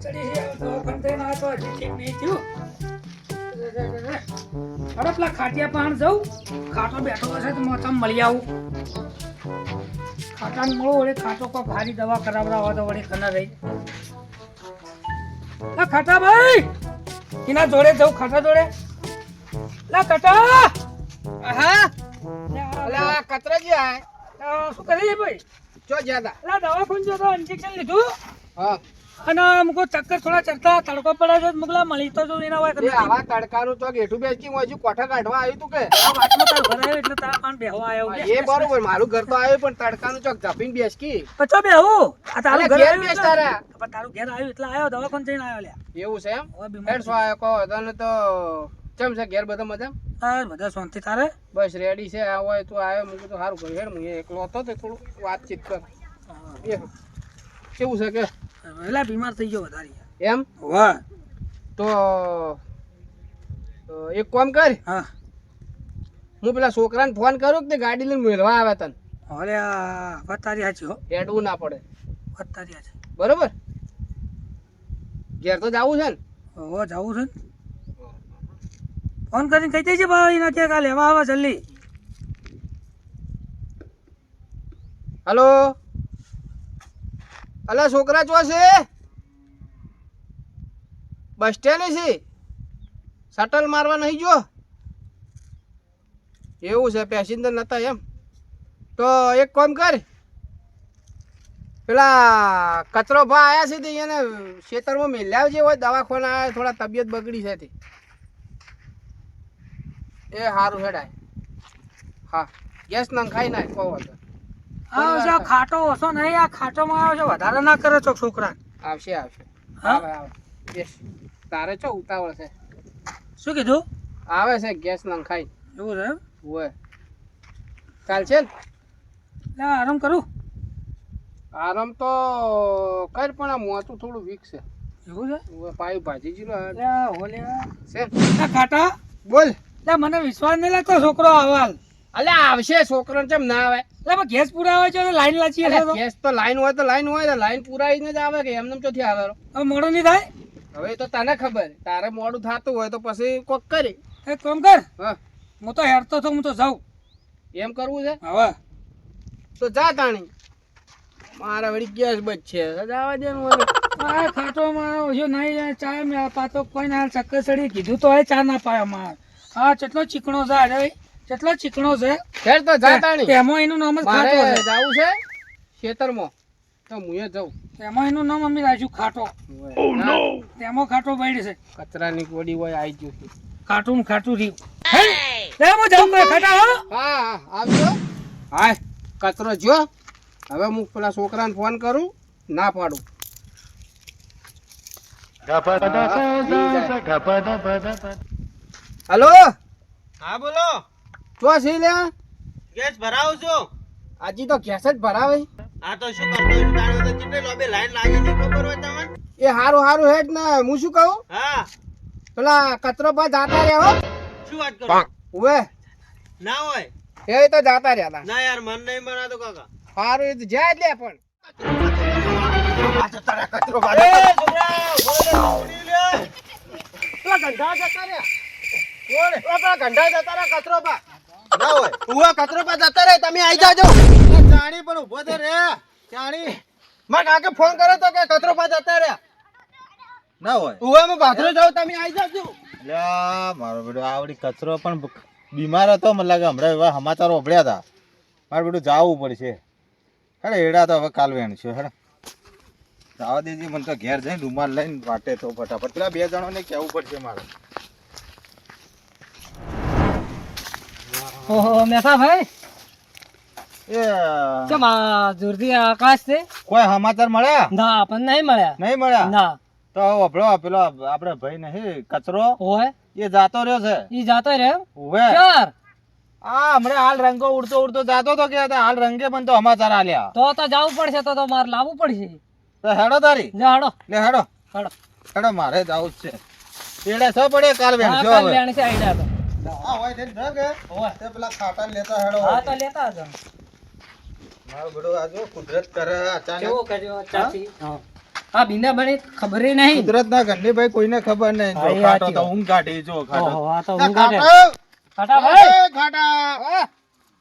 ચડી છે દવાખાને થઈને આવ્યો તો હજી ઠીક નહીં થયું. અરે પેલા ખાટિયા પાણ જાઉં ખાટો બેઠો હશે તો હું તમે મળી આવું. ખાટાને મળો વળી ખાટો કોઈ ભારી દવા કરાવડાવો તો વળી ખના રહી. લા ખાટા ભાઈ એના જોડે જાઉં ખાટા જોડે. લા ખાટા હા અલા કતરાજી આય શું કરી ભાઈ ચો જ્યાદા લા દવાખાને જો તો ઇન્જેક્શન લીધું હા અને મુકો ચક્કર થોડા ચડતા તડકો પડે છે મુગલા મળી તો જો એના હોય એ આવા તડકાનું ચોક એઠું બેસકી હું હજુ કોઠા કાઢવા આવ્યું તું કે આ વાતમાં તાર ઘર આવ્યો એટલે તારા પાન બેહવા આવ્યો એ બરોબર મારું ઘર તો આવ્યું પણ તડકાનું ચોક ઝપીને બેસકી પચો બેહું આ તારું અલા, ઘર ઘેર આવ્યું બેસ એટલે- તારા. પણ તારું ઘેર આવ્યું એટલે આવ્યો દવાખાને જઈને આવ્યો લ્યા. એવું છે એમ હવે બીમાર હેડ શું આયો કહો તને તો ચમ છે ઘેર બધા મજા તાર બધા શાંતિ તારે બસ રેડી છે આ હોય તું આવ્યો મૂકી તો સારું કર્યું હેડ હું એકલો હતો તો થોડું વાતચીત કર એ કેવું છે કે વહેલા બીમાર થઈ ગયો વધારે એમ વાહ તો એક કામ કર હા હું પેલા છોકરાને ફોન કરું કે તે ગાડી લઈને મેળવા આવે તને હવે આ વાત તારી સાચી હો હેડવું ના પડે વાત તારી સાચી બરોબર ઘેર તો જવું છે ને હો જવું છે ને ફોન કરીને કહી દેજે ભાઈ એના કે કાલે લેવા આવે જલ્દી. હલો અલા છોકરા ચો છે બસ સ્ટેન્ડ છે શટલ મારવા નહીં જો એવું છે પેસેન્જર નતા એમ તો એક કામ કર પેલા કચરો ભા આયા છે તે એને ખેતરમાં મેલ્યા જે હોય દવાખાના આયા થોડા તબિયત બગડી છે તે એ સારું હેડાય હા ગેસ નંખાઈ નાખ કહો તો આ છે આ ખાટો ઓછો નહીં આ ખાટોમાં આવે છે વધારે ના કરે છો છોકરા. આવશે આવશે હા? આવે આવે બેસ તારે ચો ઉતાવળ છે શું કીધું આવે છે ગેસ નંખાઈ એવું છે એમ? હોય ચાલશે ને લે આરામ કરું આરામ તો કર પણ આ મોતું થોડું વીક છે એવું છે હવે પાયું ભાજી જીલો લે હો લે છે લે ખાટા બોલ લે મને વિશ્વાસ નહીં લાગતો છોકરો આવાલ અલે આવશે છોકરો કેમ ના આવે લે પણ ગેસ પૂરા આવે છે લાઈન લાચી હશે તો ગેસ તો લાઈન હોય ને લાઈન પૂરાઈને જ આવે કે એમને ચોથી આવે હવે મોડું નહીં થાય. હવે તો તને ખબર તારે મોડું થતું હોય તો પછી કોક કરી એક કામ કર હા હું તો હેરતો તો હું તો જાઉં એમ કરવું છે હવે તો જા તાણી મારા વળી ગેસ બચશે જવા દે ને મને. આ ખાટોમાં ઓછો નહીં ચા મેં પાતો કોઈ ના ચક્કર ચડી કીધું તો એ ચા ના પાય અમાર હા કેટલો ચીકણો છે અરે કેટલો ચીકણો છે ખેર તો જા તાણી તેમાં એનું નામ જ મારે ખાટો છે જાવું છે ખેતરમાં તો હું એ જાઉં તેમાં એનું નામ અમે રાખ્યું ખાટો તેમાં ખાટો બાઈડ છે કચરાની ગોડી હોય આવી ગયું છે. ખાટું ને ખાટું રહ્યું હે? લે હું જાઉં તો ખાટા હો હા હા આવજો હાય કચરો જો હવે હું પેલા છોકરાને ફોન કરું ના પાડું હલો હા બોલો ચો છે લ્યા ગેસ ભરાવું છું આજી તો ગેસ જ ભરાવે આ તો શું કરતો છું તાણે તો કેટલી લોબી લાઈન લાગી છે ખબર હોય તમને એ હારું હારું હેડ ને હું શું કહું હા પેલા કચરો પર જાતા રહ્યા હો શું વાત કરો ઉવે ના હોય એ તો જાતા રહ્યા તા ના યાર મન નહીં બનાતો કાકા હારું એ તો જાય જ લે પણ કચરો એ છોકરા ઉભો રે, પેલા ગંઢા જતા રહ્યા કોણ પેલા ગંઢા જતા રહ્યા કચરો પર ના હોય ઉવે કચરો પર જતા રહ્યા તમે આવી જાજો જાણી પણ ઉભો તો રે જાણી માં કાકે ફોન કર્યો તો કે કચરો પર જતા રહ્યા ના હોય ઉવે હું બાથરૂમ જાઉં તમે આવી જાજો લ્યા મારો બેટો આવડી કચરો પણ બીમાર હતો મને લાગે હમણાં એવા સમાચાર ઓભળ્યા હતા મારે બેટું જાવું પડશે હેડે એડા તો હવે કાલ વેણ છે હેડે જવા દેજે મને તો ઘેર જઈને રૂમાલ લઈને વાટે તો ફટાફટ પેલા બે જણોને કહેવું પડશે મારે ઓહો મેથા ભાઈ એ કેમ આ જોરથી આકાશ છે કોઈ સમાચાર મળ્યા ના આપણને નહીં મળ્યા નહીં મળ્યા ના તો વપડો પેલો આપણે ભાઈ નહીં કચરો હોય એ જાતો રહ્યો છે ઈ જાતો રે ઉવે ચાર હા હમણાં હાલ રંગો ઉડતો ઉડતો જાતો તો કે હાલ રંગે પણ તો સમાચાર આલ્યા તો જવું પડશે તો મારે લાવવું પડશે તો હેડો તારી લે હાડો લે હેડો હાડો હેડો મારે જવું જ છે એડે સો પડે કાલ વેણ હા છો કાલ હવે લેણ છે આઈડા તો હા હોય તે જ કે હોય તે પેલા ખાટા લેતા હેડો હા તો લેતા જ મારો બેટો આજો કુદરત કરે અચાનક કેવો કર્યો ચાચી હા આ બીના બને ખબર નહીં. કુદરતના ઘરની ભાઈ કોઈને ખબર નહીં. જો હા, એ ખાટો સાચી તો વાત. ઊંઘ કાઢી, જો ખાટો. ઓહો, આ તો ના, ઊંઘ કાઢે. ખાટો. ખાટા ભાઈ એ ખાટા.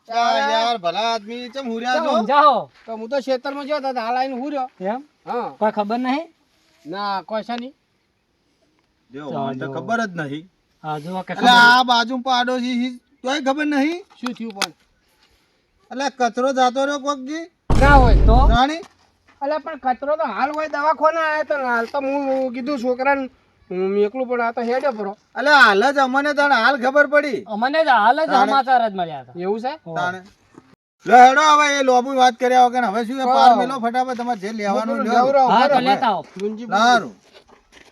યાર ભલા આદમી ચમ હુર્યા છો? જાઓ તો હું તો ખેતરમાં ગયો તો હાલ આવીને હું રહ્યો. એમ હા કોઈ ખબર નહીં. ના કોઈ છે નહીં. જો મને તો ખબર જ નહીં. આ જો કે એટલે આ બાજુ પાડોશી છે, તોય ખબર નહીં. શું થયું પણ એટલે કચરો જાતો રહ્યો કોક જી ના હોય તો જાણી. અલ્યા પણ કચરો તો હાલ હોય દવાખાને આવ્યો તો ને હાલ તો હું કીધું છોકરાને હું એકલું પણ આ તો હેડે પરો. એટલે હાલ જ અમને તને હાલ ખબર પડી. અમને જ હાલ જ સમાચાર જ મળ્યા હતા. એવું છે તાણે લે હેડો હવે એ લોબુ વાત કર્યા વગર હવે શું એ પાર મેલો ફટાફટ તમારે જે લેવાનું લ્યો. ગૌરવ હા તો બરાબર. લેતા આવો. ગુંજી સારું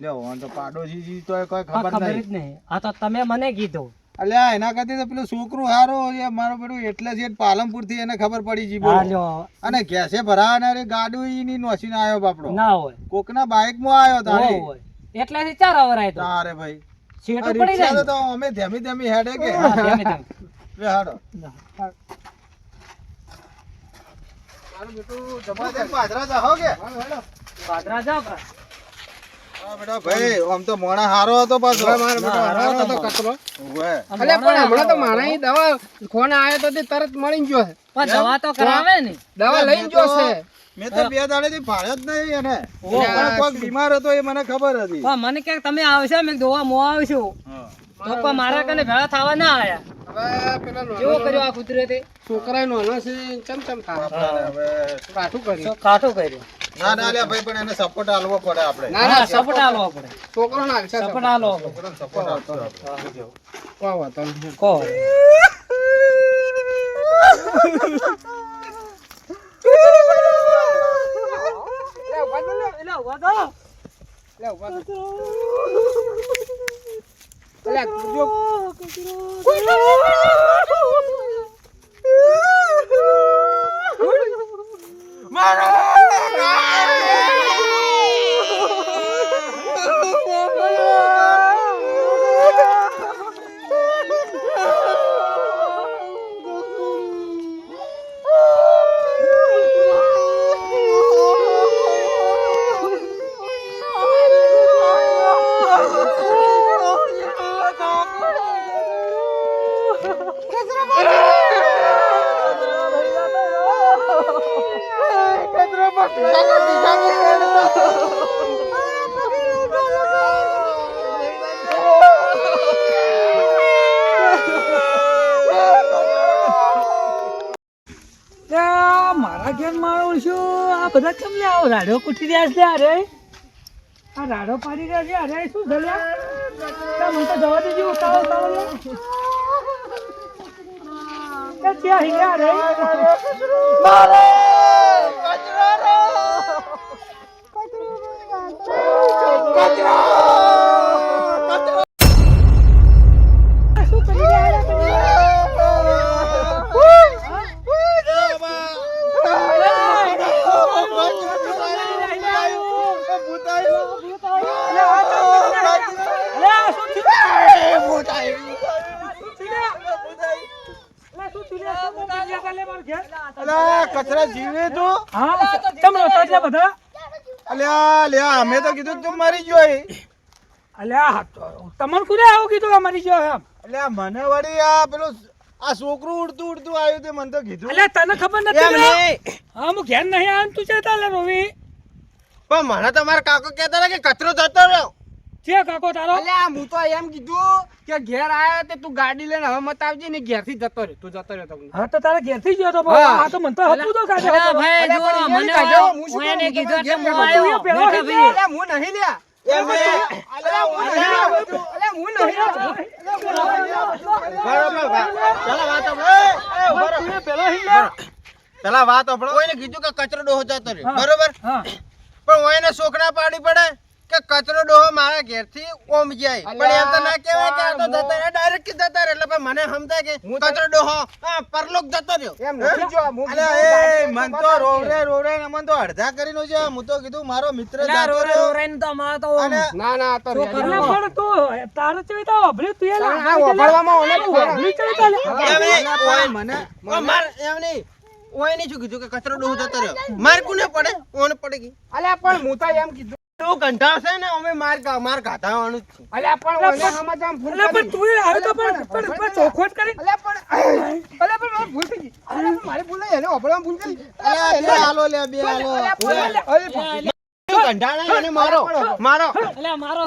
લ્યો આમ તો પાડોશી જી તોય કોઈ હા, ખબર ખબર નહીં. જ નહીં. આ તો તમે મને કીધું. અલ્યા એના કરતી તો પેલું છોકરું હારો એ મારો બેટું એટલે છે પાલનપુર થી એને ખબર પડી જી હા બોલો. લ્યો અને ગેસે ભરાવાના રે ગાડું ઈની નોસીને આવ્યો બાપડો. ના હોય કોકના બાઇક માં આવ્યો તારી. હોય એટલેથી 4 અવર આય તો તારે ભાઈ સીટો આ પડી રિક્ષા જાય તો અમે ધેમી ધેમી હેડે કે હા, ધીમે ધીમે. લે હાડો મારું બેટું જમા દે પાદરા જાહો કે પાદરા જાઓ કા. હા બેટા ભાઈ આમ તો મોણા હારો હતો પાછો. મારો બેટો હારો હતો કચરો. ઉવે. અલ્યા પણ હમણાં તો મારા અહીં દવા ફોન આવ્યો તો તે તરત મળી ગયો છે. પણ દવા તો કરાવે ને. દવા લઈને ગયો છે. મેં તો 2 દાડેથી ભાળ્યો જ નહીં એને. ઓહો. પણ કોક બીમાર હતો એ મને ખબર હતી. પણ મને ક્યાંક તમે આવશો મેં દોવા મો આવશું હા. તો પણ મારા કને ભેળા થવા ના આયા. હવે પેલા કેવો કર્યો આ કુદરતે. છોકરા નાનો છે ચમ થાય બાપરાને હવે કાઠું કર્યું. તો કાઠું કર્યું. ના ના લે ભાઈ પણ એને સપોર્ટ આલવો પડે આપણે. ના હા ના સપોર્ટ આલો આપણે. છોકરો નાખશે સપોર્ટ આલો આપણે. છોકરાને સપોર્ટ આપશો આપણે. કોઈ વાંધો નહીં. કહો. લે ઉભા થો લે. એલા ઉભા થો. લે ઉભા થો. અલ્યા જો મારા ઘેર મારું છું આ બધા કેમ લે આવો રાડો કૂટી રહ્યા છે અરે આ રાડો પાડી રહ્યા છે અરે શું થયું મને તો જવા દેજો કાવો કાવો લે ક્યાં હિયા રે મારે શું કરી રહ્યા તમે અલ્યા કચરા જીવે તું. અલ્યા લે અમે તો કીધું તું મરી ગયો એ. તમને કોને આવું કીધું અમારી જો એમ અલ્યા મને વળી આ પેલું આ છોકરું ઉડતું ઉડતું આવ્યું તે મને તો કીધું. અલ્યા તને ખબર નથી લે? હા હું ઘેર નહીં આવ તું છે તાલે રોવી પણ મને તો મારા કાકો કહેતા હતા કે કચરો જતો રહ્યો. છે કાકો તારો અલ્યા હું તો એમ કીધું કે ઘેર આયો તે તું ગાડી લઈને હવે મત આવજે ને ઘેર થી જતો રહ્યો. તું જતો રહ્યો તમને. હા તો તારે ઘેર થી ગયો તો હા. આ તો મને તો હપું તો કાઢે અલા હતો. ભાઈ અલા, જો પણ મને એને કાઢ્યો. હું શું હું એને કરું? કીધું એટલે તમે હું ઘેર આવ્યો. પેલો બેઠા હિલ્યા. ભાઈ. અલ્યા હું નહીં લ્યા. અલ્યા હું નહીં લ્યા. અલ્યા હું નહીં લ્યા. બરાબર પેલા વાત આપણે એ ઉભા રહો. તું એ પેલો હિલ્યા. પેલા વાત આપણે કોઈને કીધું કે કચરો ડોહો જતો રહ્યો હા. બરોબર હા પણ હું એને છોકરા પાડી પડે કે કચરો ડોહો મારા ઘેરથી ઓમ જાય પણ એમ તો ના કહેવાય કે આ તો જતા રહે ડાયરેક્ટ જતા રહે એટલે પછી મને સમજાય કે કચરો ડોહો હા પરલોક જતો રહ્યો એમ નથી જો હું અલ્યા એ મન તો રોવરે ને મન તો અડધા કરીને છે હું તો કીધું મારો મિત્ર અલા જાતો રોરે રહ્યો રોરાઈને તો અમારે તો અને ના ના આ તો છોકરો. રેડી. અલ્યા પણ તું તારે ચેવી તો વાભર્યું તું એ આ વાપરવામાં ઓને વાભર્યું ચેવી તો લે? એમ નહીં, ઓય મને ઓ માર એમ નહીં ઓય ને શું કીધું કે કચરો ડોહ જતો રહ્યો માર કોને પડે ઓને પડે કે અલ્યા પણ હું તો એમ કીધું તો કંટાળ છે ને અમે માર ગાધાવાનું જ છે અલ્યા પણ ઓને હમણાં આમ ફૂલ અલા પણ તું આવ્યો તો પણ ચોખવટ કરી. અલ્યા પણ મારી ભૂલ થઈ ગઈ. અલ્યા પણ મારી ભૂલ નહીં એને ઓભળવામાં ભૂલ કરી. અલ્યા બે હાલો લે બે હાલો અલ્યા પણ કંટાળ એને મારો અલ્યા મારો